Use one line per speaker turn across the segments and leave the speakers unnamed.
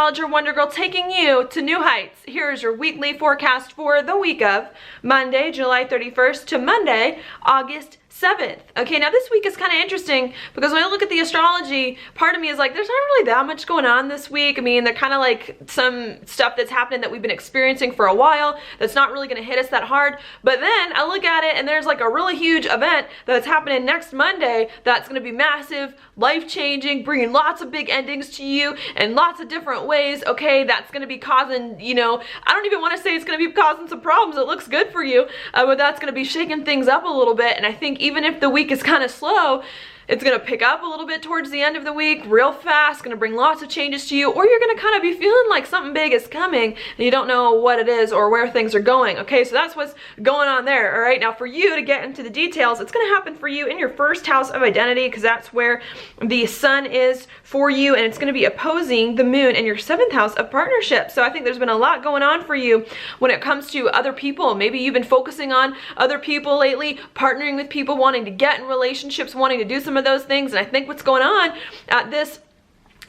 astrologer Wonder Girl, taking you to new heights. Here is your weekly forecast for the week of Monday, July 31st to Monday, August 7th. Okay, now this week is kind of interesting because when I look at the astrology, part of me is like, there's not really that much going on this week. I mean, they're kind of like some stuff that's happening that we've been experiencing for a while that's not really going to hit us that hard. But then I look at it and there's like a really huge event that's happening next Monday that's going to be massive, life-changing, bringing lots of big endings to you in lots of different ways. Okay, that's going to be causing, you know, I don't even want to say it's going to be causing some problems. It looks good for you, but that's going to be shaking things up a little bit. And I think even if the week is kind of slow, it's going to pick up a little bit towards the end of the week real fast, going to bring lots of changes to you, or you're going to kind of be feeling like something big is coming and you don't know what it is or where things are going. Okay, so that's what's going on there. All right, now for you to get into the details, it's going to happen for you in your first house of identity because that's where the sun is for you, and it's going to be opposing the moon in your 7th house of partnership. So I think there's been a lot going on for you when it comes to other people. Maybe you've been focusing on other people lately, partnering with people, wanting to get in relationships, wanting to do some of those things. And I think what's going on at this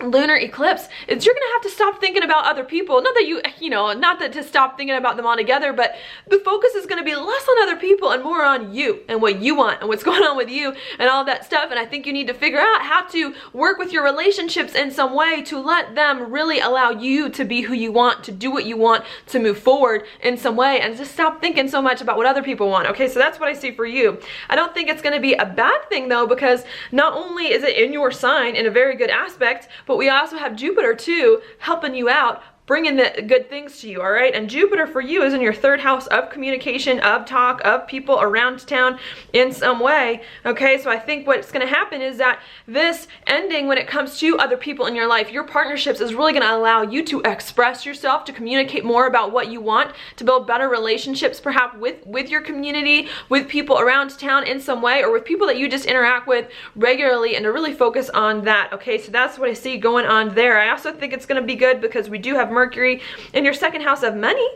lunar eclipse is you're gonna have to stop thinking about other people. Not that not that to stop thinking about them altogether, but the focus is gonna be less on other people and more on you and what you want and what's going on with you and all that stuff. And I think you need to figure out how to work with your relationships in some way to let them really allow you to be who you want, to do what you want, to move forward in some way, and just stop thinking so much about what other people want. Okay, so that's what I see for you. I don't think it's gonna be a bad thing though, because not only is it in your sign in a very good aspect, but we also have Jupiter too, helping you out, bringing the good things to you, all right? And Jupiter for you is in your 3rd house of communication, of talk, of people around town in some way, okay? So I think what's gonna happen is that this ending, when it comes to other people in your life, your partnerships, is really gonna allow you to express yourself, to communicate more about what you want, to build better relationships perhaps with your community, with people around town in some way, or with people that you just interact with regularly, and to really focus on that, okay? So that's what I see going on there. I also think it's gonna be good because we do have Mercury in your 2nd house of money,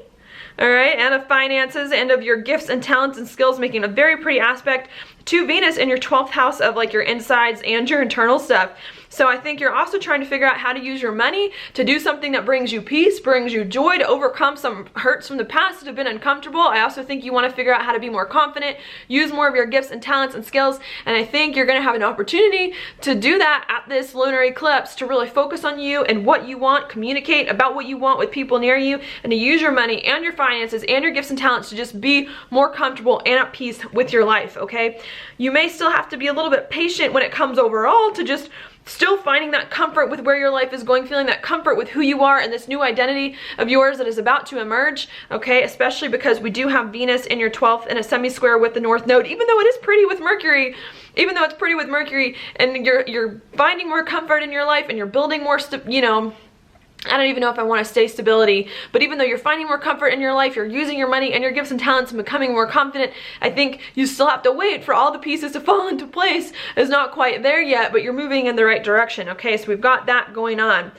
all right, and of finances, and of your gifts and talents and skills, making a very pretty aspect to Venus in your 12th house of like your insides and your internal stuff. So I think you're also trying to figure out how to use your money to do something that brings you peace, brings you joy, to overcome some hurts from the past that have been uncomfortable. I also think you want to figure out how to be more confident, use more of your gifts and talents and skills, and I think you're going to have an opportunity to do that at this lunar eclipse, to really focus on you and what you want, communicate about what you want with people near you, and to use your money and your finances and your gifts and talents to just be more comfortable and at peace with your life, okay? You may still have to be a little bit patient when it comes overall to just still finding that comfort with where your life is going, feeling that comfort with who you are and this new identity of yours that is about to emerge, okay? Especially because we do have Venus in your 12th in a semi-square with the North Node, even though it is pretty with Mercury, and you're finding more comfort in your life and you're building more, I don't even know if I want to say stability, but even though you're finding more comfort in your life, you're using your money and your gifts and talents and becoming more confident, I think you still have to wait for all the pieces to fall into place. It's not quite there yet, but you're moving in the right direction, okay? So we've got that going on.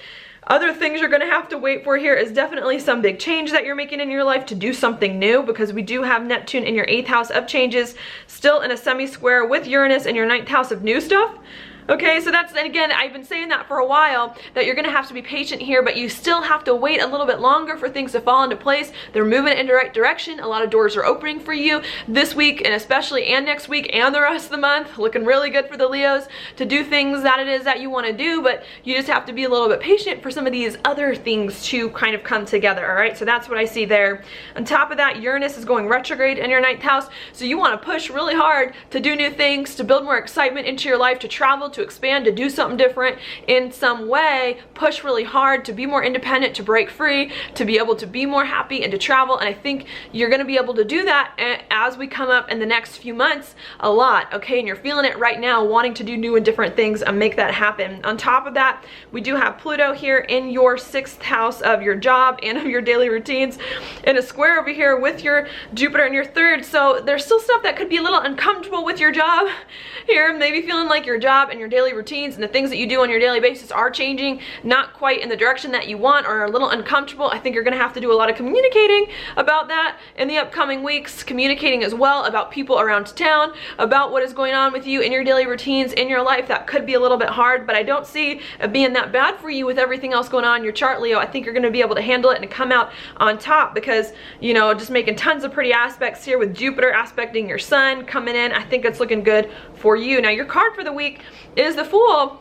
Other things you're gonna have to wait for here is definitely some big change that you're making in your life to do something new, because we do have Neptune in your 8th house of changes, still in a semi-square with Uranus in your 9th house of new stuff. Okay, so that's, and again, I've been saying that for a while, that you're gonna have to be patient here, but you still have to wait a little bit longer for things to fall into place. They're moving in the right direction. A lot of doors are opening for you this week, and especially and next week and the rest of the month. Looking really good for the Leos to do things that it is that you want to do, but you just have to be a little bit patient for some of these other things to kind of come together, all right? So that's what I see there. On top of that, Uranus is going retrograde in your 9th house, so you want to push really hard to do new things, to build more excitement into your life, to travel, to expand, to do something different in some way. Push really hard to be more independent, to break free, to be able to be more happy and to travel. And I think you're going to be able to do that as we come up in the next few months a lot, okay? And you're feeling it right now, wanting to do new and different things and make that happen. On top of that, we do have Pluto here in your 6th house of your job and of your daily routines, in a square over here with your Jupiter in your 3rd. So there's still stuff that could be a little uncomfortable with your job here, maybe feeling like your job and your daily routines and the things that you do on your daily basis are changing, not quite in the direction that you want, or are a little uncomfortable, I think you're gonna have to do a lot of communicating about that in the upcoming weeks, communicating as well about people around town, about what is going on with you in your daily routines, in your life. That could be a little bit hard, but I don't see it being that bad for you with everything else going on in your chart, Leo. I think you're gonna be able to handle it and come out on top because, you know, just making tons of pretty aspects here with Jupiter aspecting your sun coming in. I think it's looking good for you. Now, your card for the week is the Fool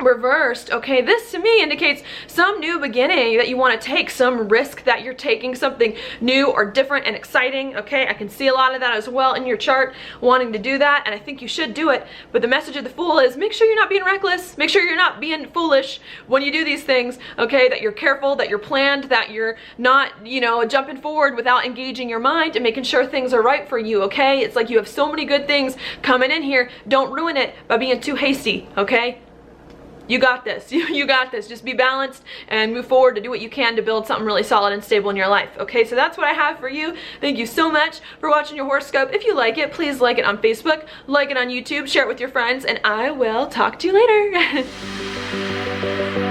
reversed. Okay, this to me indicates some new beginning that you want to take, some risk that you're taking, something new or different and exciting. Okay, I can see a lot of that as well in your chart, wanting to do that, and I think you should do it. But the message of the Fool is make sure you're not being reckless, make sure you're not being foolish when you do these things. Okay, that you're careful, that you're planned, that you're not, you know, jumping forward without engaging your mind and making sure things are right for you. Okay, it's like you have so many good things coming in here. Don't ruin it by being too hasty. Okay, you got this. You got this. Just be balanced and move forward to do what you can to build something really solid and stable in your life. Okay, so that's what I have for you. Thank you so much for watching your horoscope. If you like it, please like it on Facebook, like it on YouTube, share it with your friends, and I will talk to you later.